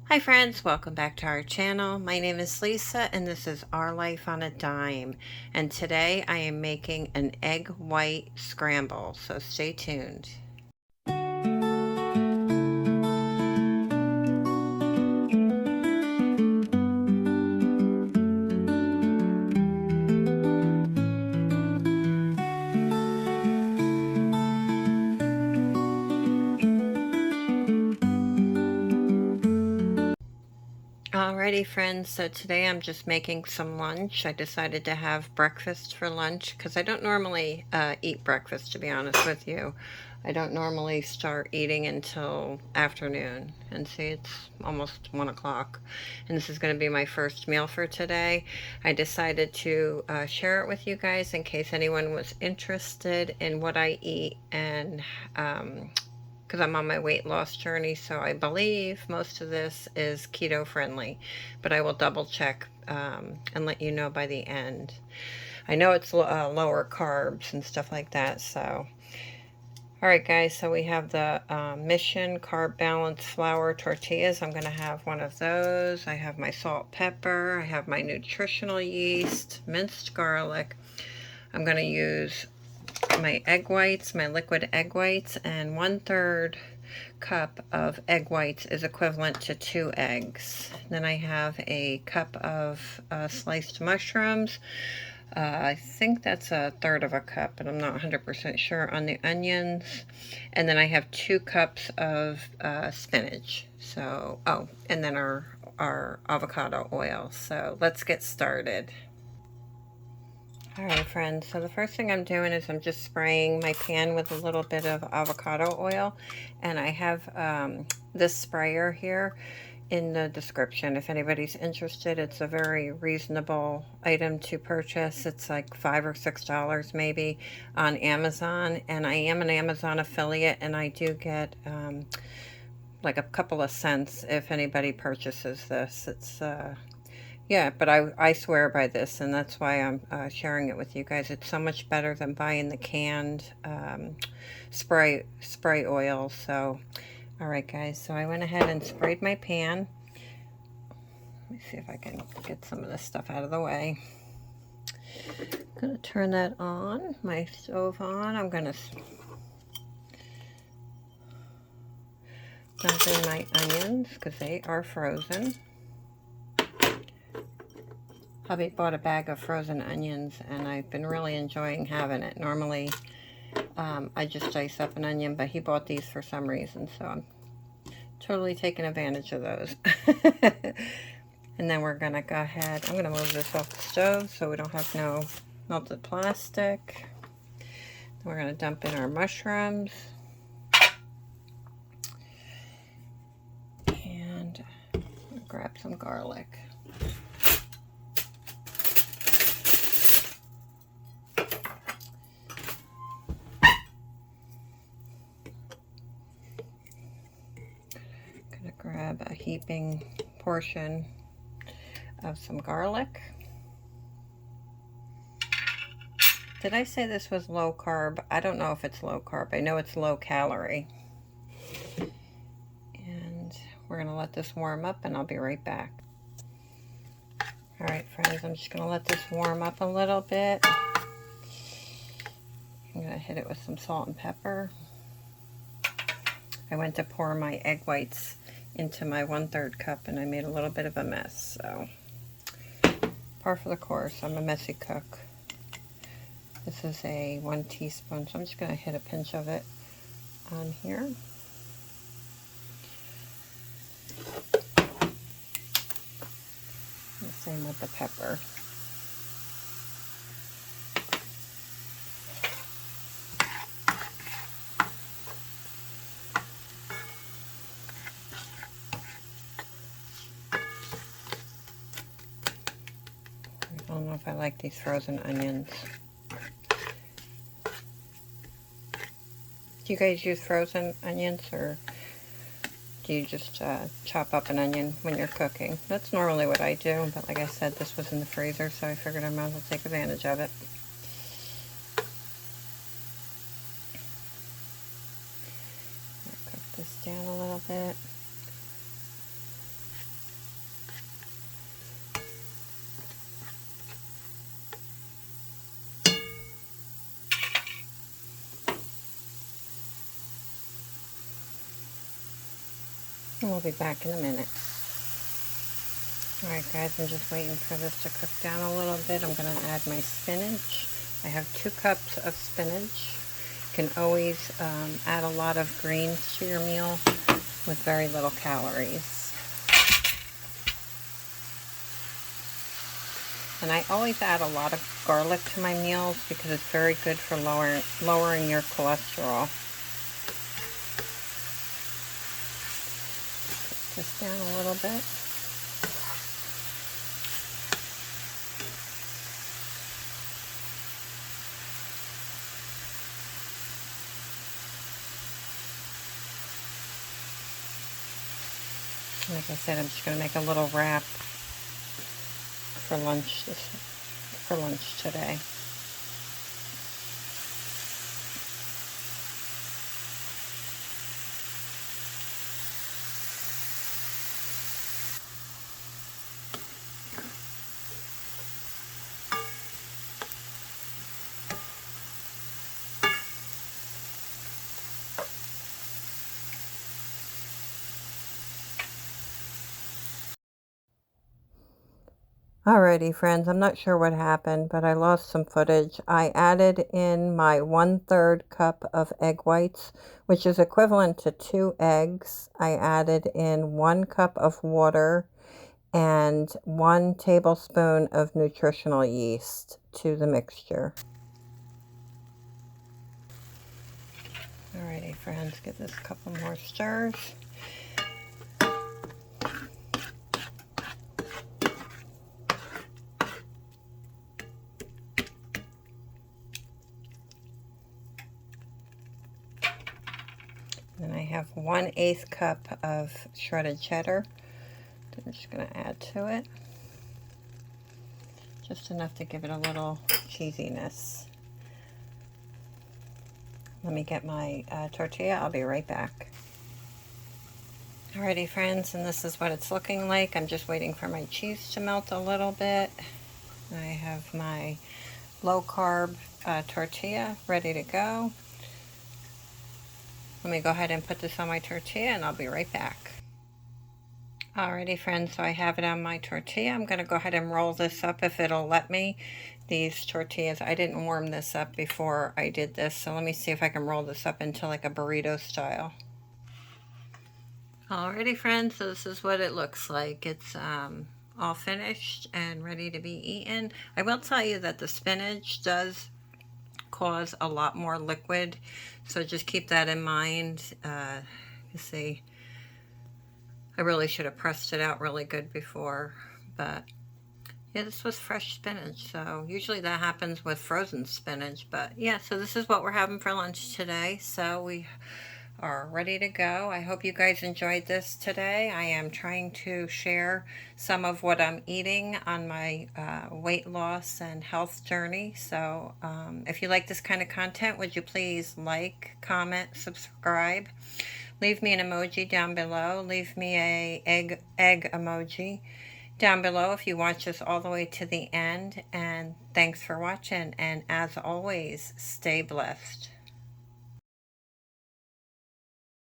Hi friends, welcome back to our channel. My name is Lisa and this is Our Life on a Dime. And today I am making an egg white scramble, so stay tuned. Alrighty friends, so today I'm just making some lunch. I decided to have breakfast for lunch because I don't normally eat breakfast, to be honest with you. I don't normally start eating until afternoon. And see, it's almost 1 o'clock. And this is going to be my first meal for today. I decided to share it with you guys in case anyone was interested in what I eat and because I'm on my weight loss journey, so I believe most of this is keto friendly, but I will double check and let you know by the end. I know it's lower carbs and stuff like that, so. Alright guys, so we have the Mission Carb Balance Flour Tortillas. I'm going to have one of those. I have my salt, pepper. I have my nutritional yeast, minced garlic. I'm going to use my egg whites, my liquid egg whites, and 1/3 cup of egg whites is equivalent to 2 eggs. Then I have a cup of sliced mushrooms. I think that's 1/3 of a cup, but I'm not 100% sure on the onions. And then I have 2 cups of spinach. So, oh, and then our avocado oil. So let's get started. Alright friends, so the first thing I'm doing is I'm just spraying my pan with a little bit of avocado oil, and I have this sprayer here in the description if anybody's interested. It's a very reasonable item to purchase. It's like $5 or $6 maybe on Amazon, and I am an Amazon affiliate and I do get like a couple of cents if anybody purchases this. It's yeah, but I swear by this, and that's why I'm sharing it with you guys. It's so much better than buying the canned spray oil. So, all right, guys. So I went ahead and sprayed my pan. Let me see if I can get some of this stuff out of the way. I'm gonna turn that on, my stove on. I'm gonna dump in my onions because they are frozen. Hubby bought a bag of frozen onions and I've been really enjoying having it. Normally I just dice up an onion, but he bought these for some reason, so I'm totally taking advantage of those. And then we're gonna go ahead, I'm gonna move this off the stove so we don't have no melted plastic. Then we're gonna dump in our mushrooms. And grab some garlic. Grab a heaping portion of some garlic. Did I say this was low carb? I don't know if it's low carb. I know it's low calorie. And we're going to let this warm up and I'll be right back. Alright friends, I'm just going to let this warm up a little bit. I'm going to hit it with some salt and pepper. I went to pour my egg whites into my 1/3 cup and I made a little bit of a mess, so par for the course. I'm a messy cook. This is a 1 teaspoon, so I'm just going to hit a pinch of it on here. The same with the pepper. I don't know if I like these frozen onions. Do you guys use frozen onions, or do you just chop up an onion when you're cooking? That's normally what I do, but like I said, this was in the freezer, so I figured I might as well take advantage of it. Cook this down a little bit. And we'll be back in a minute. Alright guys, I'm just waiting for this to cook down a little bit. I'm going to add my spinach. I have 2 cups of spinach. You can always add a lot of greens to your meal with very little calories. And I always add a lot of garlic to my meals because it's very good for lowering your cholesterol. Put this down a little bit. Like I said, I'm just going to make a little wrap for lunch today. Alrighty friends, I'm not sure what happened, but I lost some footage. I added in my 1/3 cup of egg whites, which is equivalent to 2 eggs. I added in 1 cup of water and 1 tablespoon of nutritional yeast to the mixture. Alrighty friends, give this a couple more stirs. Then I have 1/8 cup of shredded cheddar. I'm just going to add to it. Just enough to give it a little cheesiness. Let me get my tortilla. I'll be right back. Alrighty friends, and this is what it's looking like. I'm just waiting for my cheese to melt a little bit. I have my low-carb tortilla ready to go. Let me go ahead and put this on my tortilla and I'll be right back. Alrighty friends, so I have it on my tortilla. I'm going to go ahead and roll this up if it'll let me. These tortillas, I didn't warm this up before I did this, so let me see if I can roll this up into like a burrito style. Alrighty friends, so this is what it looks like. It's all finished and ready to be eaten. I will tell you that the spinach does cause a lot more liquid, so just keep that in mind. You see, I really should have pressed it out really good before, but yeah, this was fresh spinach, so usually that happens with frozen spinach, but yeah, so this is what we're having for lunch today. So we are ready to go. I hope you guys enjoyed this today. I am trying to share some of what I'm eating on my weight loss and health journey. So if you like this kind of content, would you please like, comment, subscribe? Leave me an emoji down below. Leave me a egg emoji down below if you watch this all the way to the end. And thanks for watching. And as always, stay blessed.